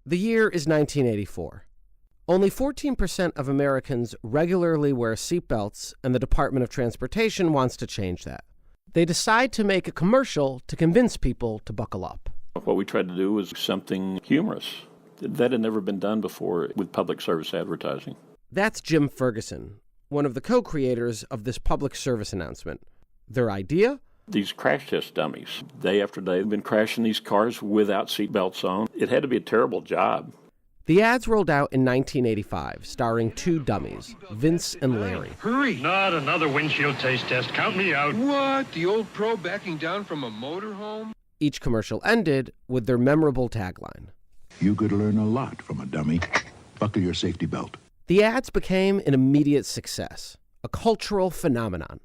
The year is 1984. Only 14% of Americans regularly wear seatbelts, and the Department of Transportation wants to change that. They decide to make a commercial to convince people to buckle up. What we tried to do was something humorous. That had never been done before with public service advertising. That's Jim Ferguson, one of the co-creators of this public service announcement. Their idea? These crash test dummies. Day after day, they've been crashing these cars without seatbelts on. It had to be a terrible job. The ads rolled out in 1985, starring two dummies, Vince and Larry. Hurry! Not another windshield taste test. Count me out. What? The old pro backing down from a motorhome? Each commercial ended with their memorable tagline. You could learn a lot from a dummy. Buckle your safety belt. The ads became an immediate success, a cultural phenomenon.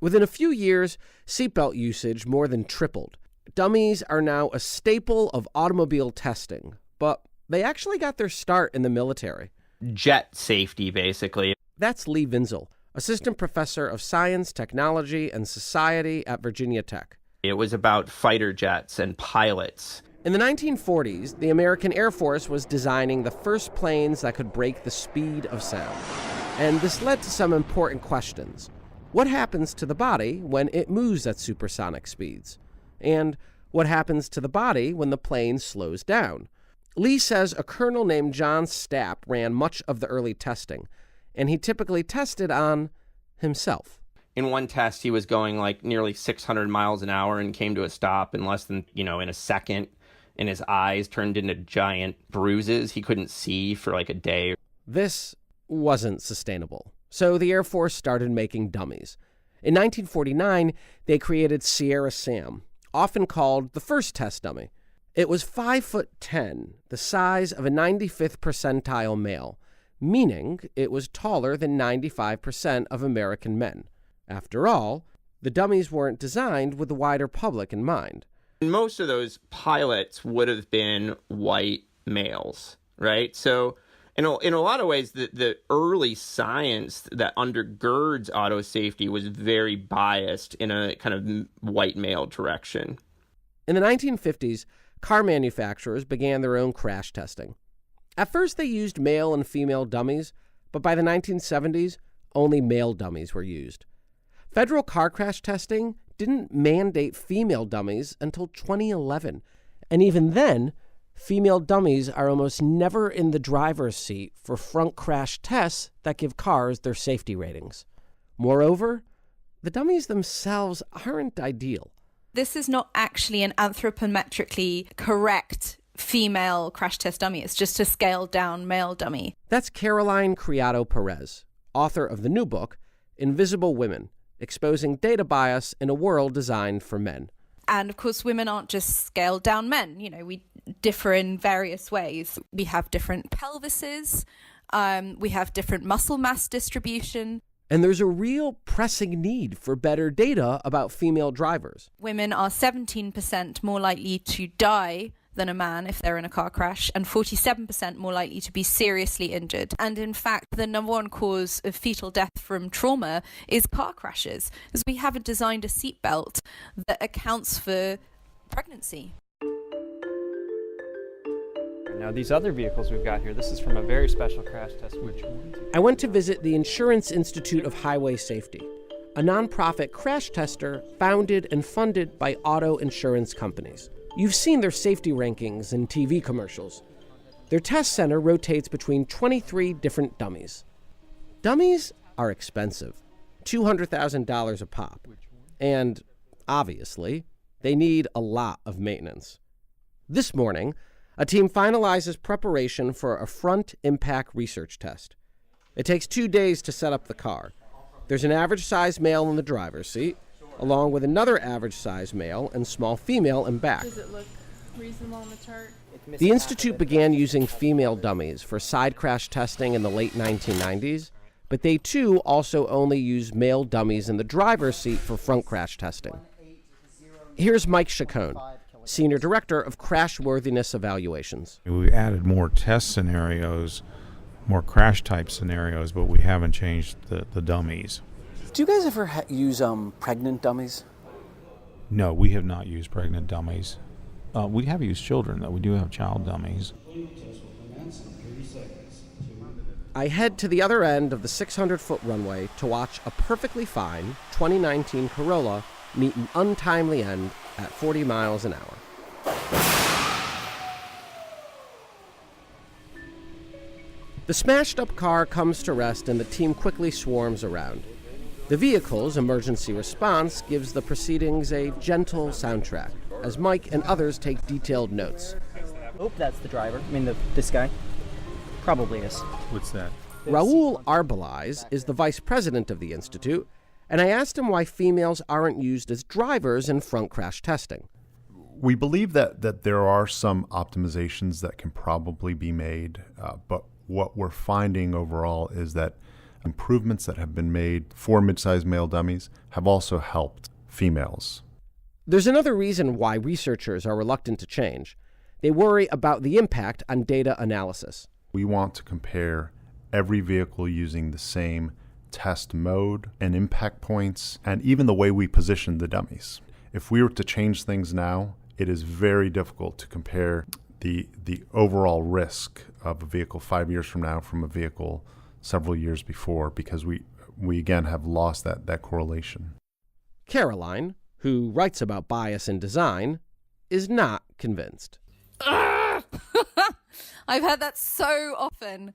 Within a few years, seatbelt usage more than tripled. Dummies are now a staple of automobile testing, but they actually got their start in the military. Jet safety, basically. That's Lee Vinzel, assistant professor of science, technology, and society at Virginia Tech. It was about fighter jets and pilots. In the 1940s, the American Air Force was designing the first planes that could break the speed of sound. And this led to some important questions. What happens to the body when it moves at supersonic speeds? And what happens to the body when the plane slows down? Lee says a colonel named John Stapp ran much of the early testing, and he typically tested on himself. In one test, he was going like nearly 600 miles an hour and came to a stop in less than, in a second, and his eyes turned into giant bruises. He couldn't see for like a day. This wasn't sustainable, so the Air Force started making dummies. In 1949, they created Sierra Sam, often called the first test dummy. It was 5'10", the size of a 95th percentile male, meaning it was taller than 95% of American men. After all, the dummies weren't designed with the wider public in mind. Most of those pilots would have been white males, right? So in a lot of ways, the early science that undergirds auto safety was very biased in a kind of white male direction. In the 1950s, car manufacturers began their own crash testing. At first, they used male and female dummies, but by the 1970s, only male dummies were used. Federal car crash testing didn't mandate female dummies until 2011, and even then, female dummies are almost never in the driver's seat for front crash tests that give cars their safety ratings. Moreover, the dummies themselves aren't ideal. This is not actually an anthropometrically correct female crash test dummy. It's just a scaled down male dummy. That's Caroline Criado Perez, author of the new book, Invisible Women, Exposing Data Bias in a World Designed for Men. And of course, women aren't just scaled down men. We differ in various ways. We have different pelvises. We have different muscle mass distribution. And there's a real pressing need for better data about female drivers. Women are 17% more likely to die than a man if they're in a car crash, and 47% more likely to be seriously injured. And in fact, the number one cause of fetal death from trauma is car crashes, because we haven't designed a seatbelt that accounts for pregnancy. Now, these other vehicles we've got here, this is from a very special crash test. I went to visit the Insurance Institute of Highway Safety, a nonprofit crash tester founded and funded by auto insurance companies. You've seen their safety rankings in TV commercials. Their test center rotates between 23 different dummies. Dummies are expensive, $200,000 a pop. And, obviously, they need a lot of maintenance. This morning, a team finalizes preparation for a front impact research test. It takes 2 days to set up the car. There's an average-sized male in the driver's seat, along with another average-sized male and small female in back. Does it look reasonable on the chart? The Institute began using female dummies for side crash testing in the late 1990s, but they too also only use male dummies in the driver's seat for front crash testing. Here's Mike Chacon, Senior Director of Crashworthiness Evaluations. We added more test scenarios, more crash-type scenarios, but we haven't changed the dummies. Do you guys ever use pregnant dummies? No, we have not used pregnant dummies. We have used children, though. We do have child dummies. I head to the other end of the 600-foot runway to watch a perfectly fine 2019 Corolla meet an untimely end at 40 miles an hour. The smashed-up car comes to rest and the team quickly swarms around. The vehicle's emergency response gives the proceedings a gentle soundtrack, as Mike and others take detailed notes. Oh, that's the driver. I mean, this guy. Probably is. What's that? Raul Arbelais is the vice president of the Institute, and I asked him why females aren't used as drivers in front crash testing. We believe that there are some optimizations that can probably be made, but what we're finding overall is that improvements that have been made for mid-sized male dummies have also helped females. There's another reason why researchers are reluctant to change. They worry about the impact on data analysis. We want to compare every vehicle using the same test mode and impact points, and even the way we position the dummies. If we were to change things now, it is very difficult to compare the overall risk of a vehicle 5 years from now from a vehicle several years before, because we again have lost that correlation. Caroline, who writes about bias in design, is not convinced. I've heard that so often.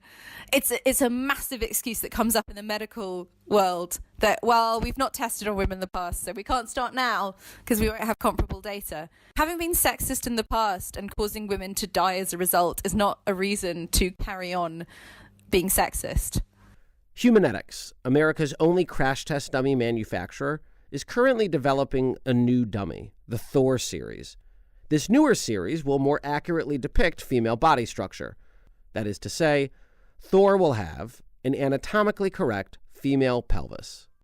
It's a massive excuse that comes up in the medical world that, well, we've not tested on women in the past, so we can't start now because we won't have comparable data. Having been sexist in the past and causing women to die as a result is not a reason to carry on being sexist. Humanetics, America's only crash test dummy manufacturer, is currently developing a new dummy, the Thor series. This newer series will more accurately depict female body structure. That is to say, Thor will have an anatomically correct female pelvis.